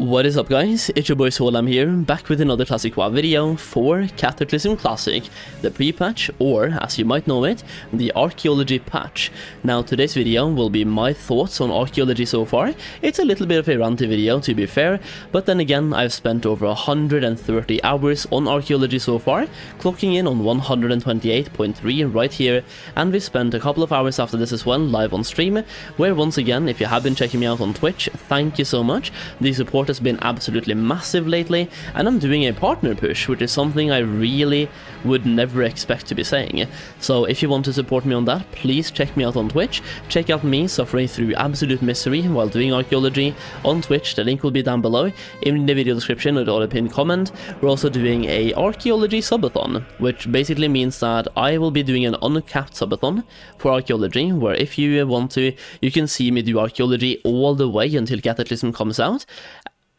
What is up guys, it's your boy Solheim here, back with another Classic WoW video for Cataclysm Classic, the pre-patch, or as you might know it, the Archaeology patch. Now today's video will be my thoughts on Archaeology so far. It's a little bit of a ranty video to be fair, but then again I've spent over 130 hours on Archaeology so far, clocking in on 128.3 right here, and we spent a couple of hours after this as well live on stream, where once again, if you have been checking me out on Twitch, thank you so much. The support has been absolutely massive lately, and I'm doing a partner push, which is something I really would never expect to be saying. So if you want to support me on that, please check me out on Twitch. Check out me suffering through absolute misery while doing Archaeology on Twitch. The link will be down below in the video description or the pinned comment. We're also doing a Archaeology subathon, which basically means that I will be doing an uncapped subathon for Archaeology, where if you want to, you can see me do Archaeology all the way until Cataclysm comes out.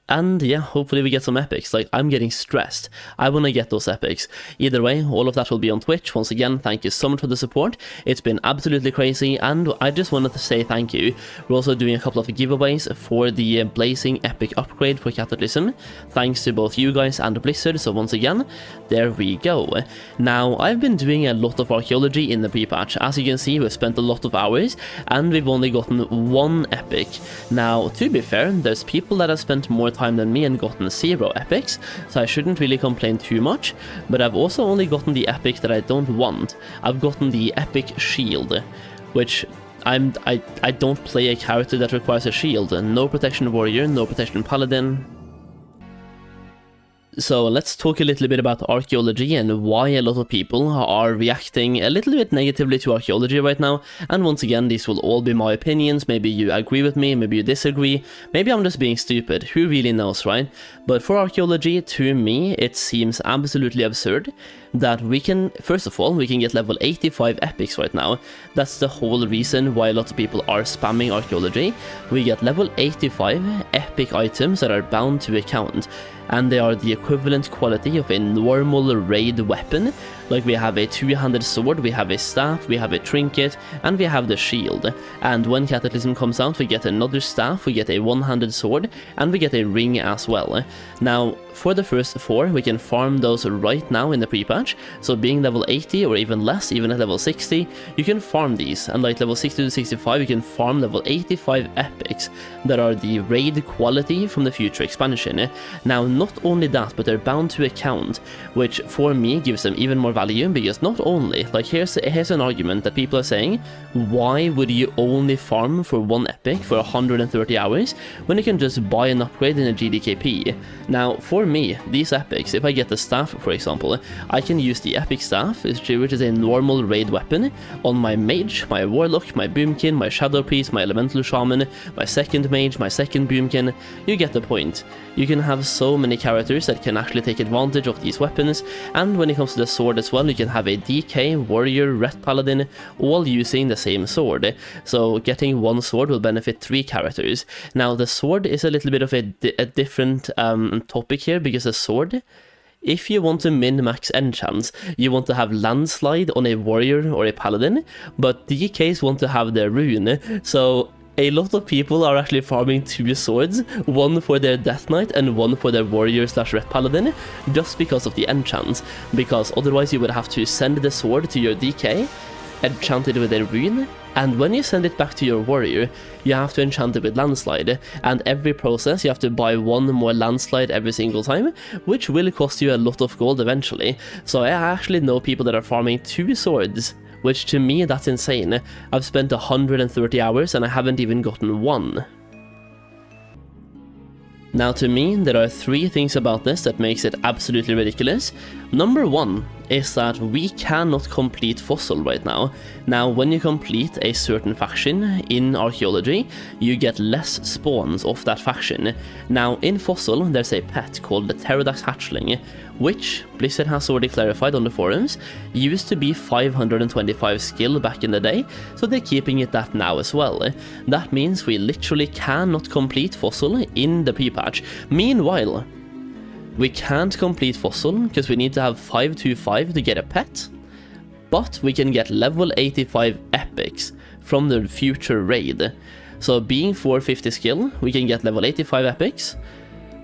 And yeah, hopefully we get some epics. Like, I'm getting stressed. I want to get those epics. Either way, all of that will be on Twitch. Once again, thank you so much for the support. It's been absolutely crazy, and I just wanted to say thank you. We're also doing a couple of giveaways for the Blazing Epic upgrade for Cataclysm, thanks to both you guys and Blizzard, so once again, there we go. Now, I've been doing a lot of Archaeology in the pre-patch. As you can see, we've spent a lot of hours, and we've only gotten one epic. Now, to be fair, there's people that have spent more time than me and gotten 0 epics, so I shouldn't really complain too much, but I've also only gotten the epic that I don't want. I've gotten the epic shield, which I don't play a character that requires a shield. No protection warrior, no protection paladin. So let's talk a little bit about Archaeology and why a lot of people are reacting a little bit negatively to Archaeology right now. And once again, these will all be my opinions. Maybe you agree with me, maybe you disagree, maybe I'm just being stupid, who really knows, right? But for Archaeology, to me, it seems absolutely absurd that we can, first of all, we can get level 85 epics right now. That's the whole reason why a lot of people are spamming Archaeology. We get level 85 epic items that are bound to account, and they are the equivalent quality of a normal raid weapon. Like, we have a two-handed sword, we have a staff, we have a trinket, and we have the shield. And when Cataclysm comes out, we get another staff, we get a one-handed sword, and we get a ring as well. Now, for the first 4, we can farm those right now in the pre-patch, so being level 80 or even less, even at level 60, you can farm these, and like level 60 to 65, you can farm level 85 epics that are the raid quality from the future expansion. Now, not only that, but they're bound to account, which for me gives them even more value, because not only, like, here's an argument that people are saying, why would you only farm for 1 epic for 130 hours when you can just buy an upgrade in a GDKP? Now, for me, these epics, if I get the staff, for example, I can use the epic staff, which is a normal raid weapon, on my mage, my warlock, my boomkin, my shadow priest, my elemental shaman, my second mage, my second boomkin. You get the point. You can have so many characters that can actually take advantage of these weapons, and when it comes to the sword as well, you can have a DK, warrior, ret paladin, all using the same sword. So getting 1 sword will benefit 3 characters. Now, the sword is a little bit of a different topic here, because the sword, if you want to min-max enchants, you want to have landslide on a warrior or a paladin, but DKs want to have their rune, so a lot of people are actually farming 2 swords, one for their Death Knight and one for their warrior / ret paladin, just because of the enchants, because otherwise you would have to send the sword to your DK, enchant it with a rune, and when you send it back to your warrior, you have to enchant it with landslide, and every process you have to buy 1 more landslide every single time, which will cost you a lot of gold eventually. So I actually know people that are farming 2 swords, which to me, that's insane. I've spent 130 hours and I haven't even gotten 1. Now, to me, there are 3 things about this that makes it absolutely ridiculous. Number 1 is that we cannot complete Fossil right now. Now, when you complete a certain faction in Archaeology, you get less spawns of that faction. Now, in Fossil, there's a pet called the Pterodax Hatchling, which Blizzard has already clarified on the forums, used to be 525 skill back in the day, so they're keeping it that now as well. That means we literally cannot complete Fossil in the pre-patch. Meanwhile, we can't complete Fossil because we need to have 525 to get a pet, but we can get level 85 epics from the future raid. So being 450 skill, we can get level 85 epics,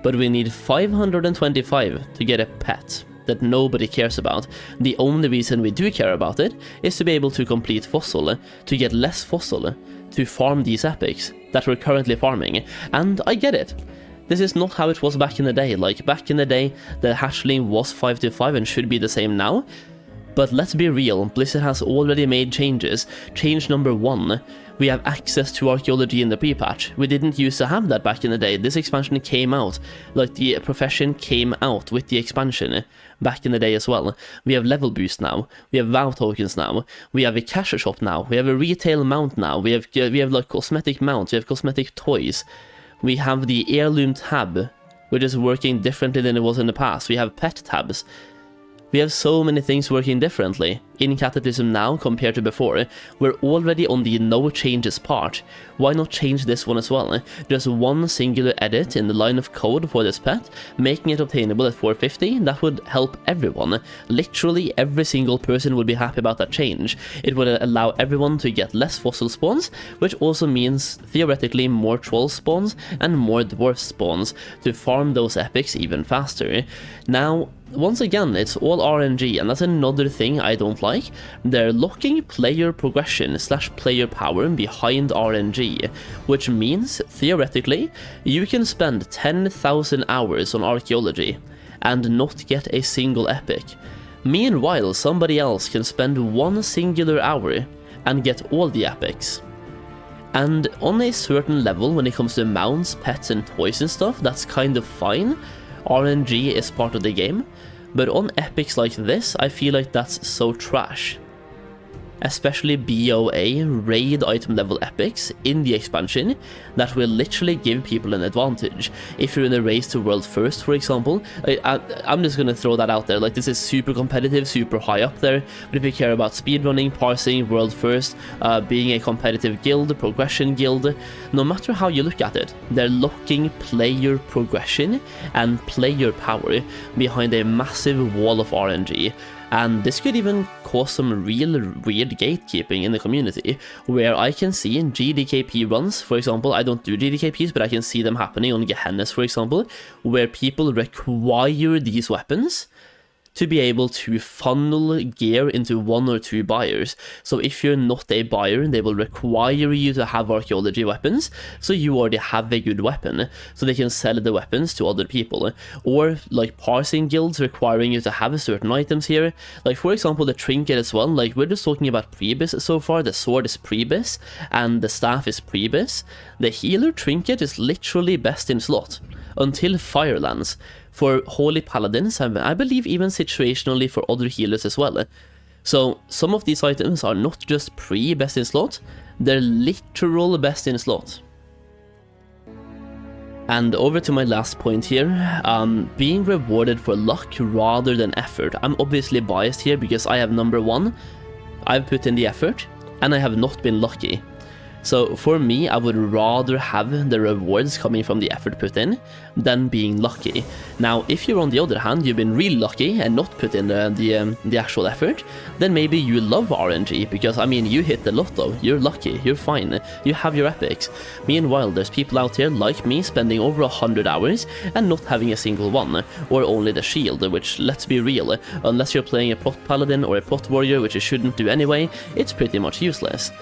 but we need 525 to get a pet that nobody cares about. The only reason we do care about it is to be able to complete fossil, to get less fossil, to farm these epics that we're currently farming. And I get it. This is not how it was back in the day. Like, back in the day, the hatchling was 525 and should be the same now. But let's be real, Blizzard has already made changes. Change number 1, we have access to archaeology in the pre-patch. We didn't used to have that back in the day. This expansion came out, like the profession came out with the expansion back in the day as well. We have level boost now, we have WoW tokens now, we have a cash shop now, we have a retail mount now, we have like cosmetic mounts, we have cosmetic toys, we have the heirloom tab, which is working differently than it was in the past, we have pet tabs. We have so many things working differently in Cataclysm now compared to before. We're already on the no changes part. Why not change this one as well? Just one singular edit in the line of code for this pet, making it obtainable at 450, that would help everyone. Literally every single person would be happy about that change. It would allow everyone to get less fossil spawns, which also means theoretically more troll spawns and more dwarf spawns to farm those epics even faster. Now, once again, it's all RNG, and that's another thing I don't like. They're locking player progression / player power behind RNG, which means, theoretically, you can spend 10,000 hours on archaeology and not get a single epic. Meanwhile, somebody else can spend one singular hour and get all the epics. And on a certain level, when it comes to mounts, pets and toys and stuff, that's kind of fine. RNG is part of the game, but on epics like this, I feel like that's so trash. Especially BOA, raid item level epics in the expansion, that will literally give people an advantage. If you're in a race to world first, for example, I'm just gonna throw that out there, like this is super competitive, super high up there, but if you care about speedrunning, parsing, world first, being a competitive guild, progression guild, no matter how you look at it, they're locking player progression and player power behind a massive wall of RNG. And this could even cause some real weird gatekeeping in the community, where I can see in GDKP runs, for example, I don't do GDKPs, but I can see them happening on Gehennas, for example, where people require these weapons to be able to funnel gear into 1 or 2 buyers. So if you're not a buyer, they will require you to have archaeology weapons, so you already have a good weapon, so they can sell the weapons to other people. Or like parsing guilds requiring you to have certain items here, like for example the trinket as well. Like we're just talking about prebis so far. The sword is prebis and the staff is prebis. The healer trinket is literally best in slot until Firelands. For Holy Paladins, I believe even situationally for other healers as well. So some of these items are not just pre-best in slot, they're literal best in slot. And over to my last point here, being rewarded for luck rather than effort. I'm obviously biased here because I have number 1, I've put in the effort, and I have not been lucky. So for me, I would rather have the rewards coming from the effort put in than being lucky. Now, if you're on the other hand, you've been really lucky and not put in the actual effort, then maybe you love RNG, because I mean, you hit the lotto, you're lucky, you're fine, you have your epics. Meanwhile, there's people out here like me spending over 100 hours and not having a single one, or only the shield, which, let's be real, unless you're playing a plot paladin or a plot warrior, which you shouldn't do anyway, it's pretty much useless.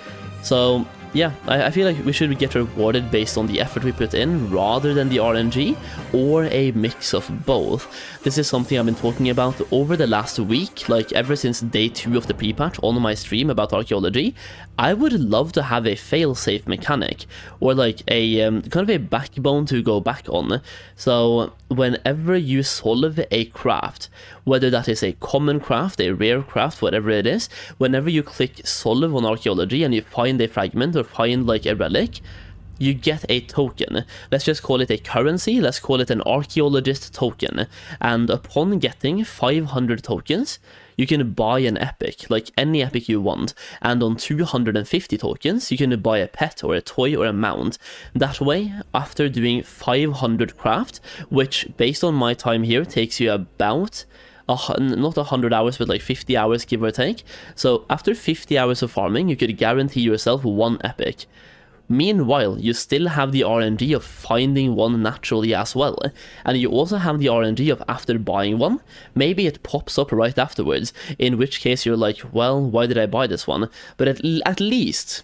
So yeah, I feel like we should get rewarded based on the effort we put in rather than the RNG, or a mix of both. This is something I've been talking about over the last week, like ever since day 2 of the pre-patch on my stream about archaeology. I would love to have a fail-safe mechanic, or like a kind of a backbone to go back on. So whenever you solve a craft, whether that is a common craft, a rare craft, whatever it is, whenever you click solve on archaeology and you find a fragment or find like a relic, you get a token. Let's just call it a currency, let's call it an archaeologist token. And upon getting 500 tokens, you can buy an epic, like any epic you want, and on 250 tokens, you can buy a pet or a toy or a mount. That way, after doing 500 craft, which based on my time here takes you about not 100 hours, but like 50 hours, give or take. So after 50 hours of farming, you could guarantee yourself 1 epic. Meanwhile, you still have the RNG of finding one naturally as well, and you also have the RNG of after buying one, maybe it pops up right afterwards, in which case you're like, well, why did I buy this one? But at least,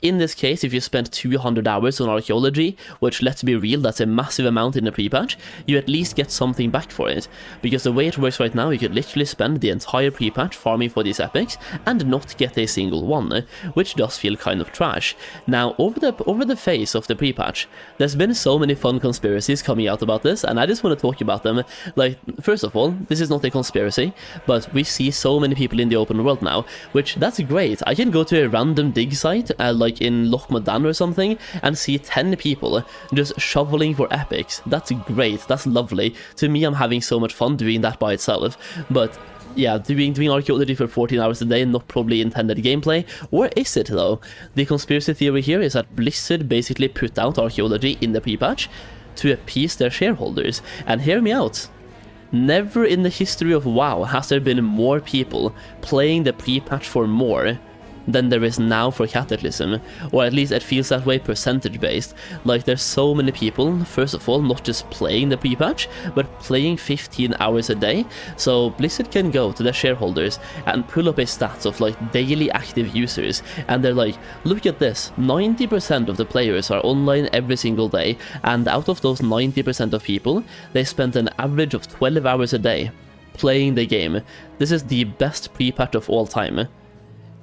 in this case, if you spent 200 hours on archaeology, which, let's be real, that's a massive amount in the pre-patch, you at least get something back for it. Because the way it works right now, you could literally spend the entire pre-patch farming for these epics and not get a single one, which does feel kind of trash. Now, over the phase of the pre-patch, there's been so many fun conspiracies coming out about this, and I just want to talk about them. Like, first of all, this is not a conspiracy, but we see so many people in the open world now, which, that's great. I can go to a random dig site, like in Loch Modan or something, and see 10 people just shoveling for epics. That's great, that's lovely. To me, I'm having so much fun doing that by itself. But yeah, doing archaeology for 14 hours a day, not probably intended gameplay. Or is it though? The conspiracy theory here is that Blizzard basically put out archaeology in the pre-patch to appease their shareholders. And hear me out. Never in the history of WoW has there been more people playing the pre-patch for more than there is now for Cataclysm, or at least it feels that way percentage based. Like, there's so many people, first of all, not just playing the pre-patch, but playing 15 hours a day. So Blizzard can go to their shareholders and pull up a stats of like daily active users, and they're like, look at this, 90% of the players are online every single day, and out of those 90% of people, they spent an average of 12 hours a day playing the game. This is the best pre-patch of all time.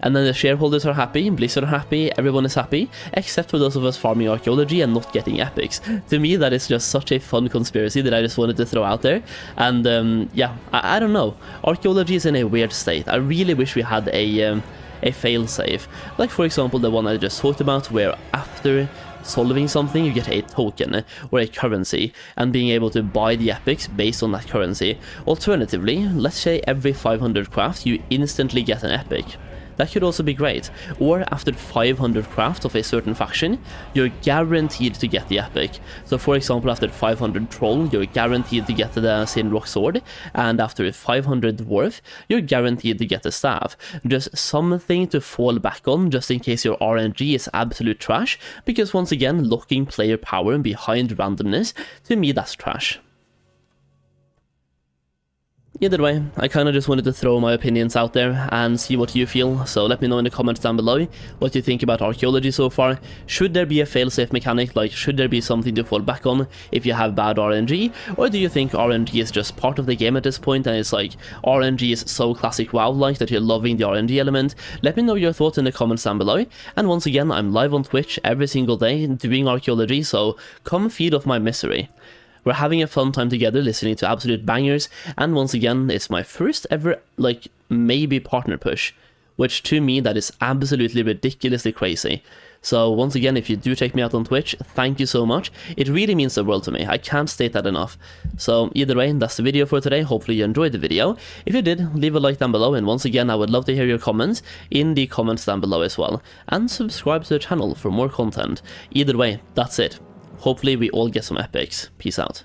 And then the shareholders are happy, Blizzard are happy, everyone is happy, except for those of us farming archaeology and not getting epics. To me, that is just such a fun conspiracy that I just wanted to throw out there. And yeah, I don't know. Archaeology is in a weird state. I really wish we had a failsafe. Like, for example, the one I just talked about, where after solving something you get a token or a currency, and being able to buy the epics based on that currency. Alternatively, let's say every 500 crafts you instantly get an epic. That could also be great. Or after 500 crafts of a certain faction, you're guaranteed to get the epic. So for example, after 500 troll, you're guaranteed to get the Sin Rock sword, and after 500 dwarf, you're guaranteed to get the staff. Just something to fall back on, just in case your RNG is absolute trash, because once again, locking player power behind randomness, to me that's trash. Either way, I kinda just wanted to throw my opinions out there and see what you feel, so let me know in the comments down below what you think about archaeology so far. Should there be a failsafe mechanic, like should there be something to fall back on if you have bad RNG, or do you think RNG is just part of the game at this point and it's like RNG is so classic WoW-like that you're loving the RNG element? Let me know your thoughts in the comments down below, and once again, I'm live on Twitch every single day doing archaeology, so come feed off my misery. We're having a fun time together listening to absolute bangers, and once again, it's my first ever, like, maybe partner push, which to me, that is absolutely ridiculously crazy. So once again, if you do check me out on Twitch, thank you so much. It really means the world to me. I can't state that enough. So either way, that's the video for today. Hopefully you enjoyed the video. If you did, leave a like down below, and once again, I would love to hear your comments in the comments down below as well. And subscribe to the channel for more content. Either way, that's it. Hopefully we all get some epics. Peace out.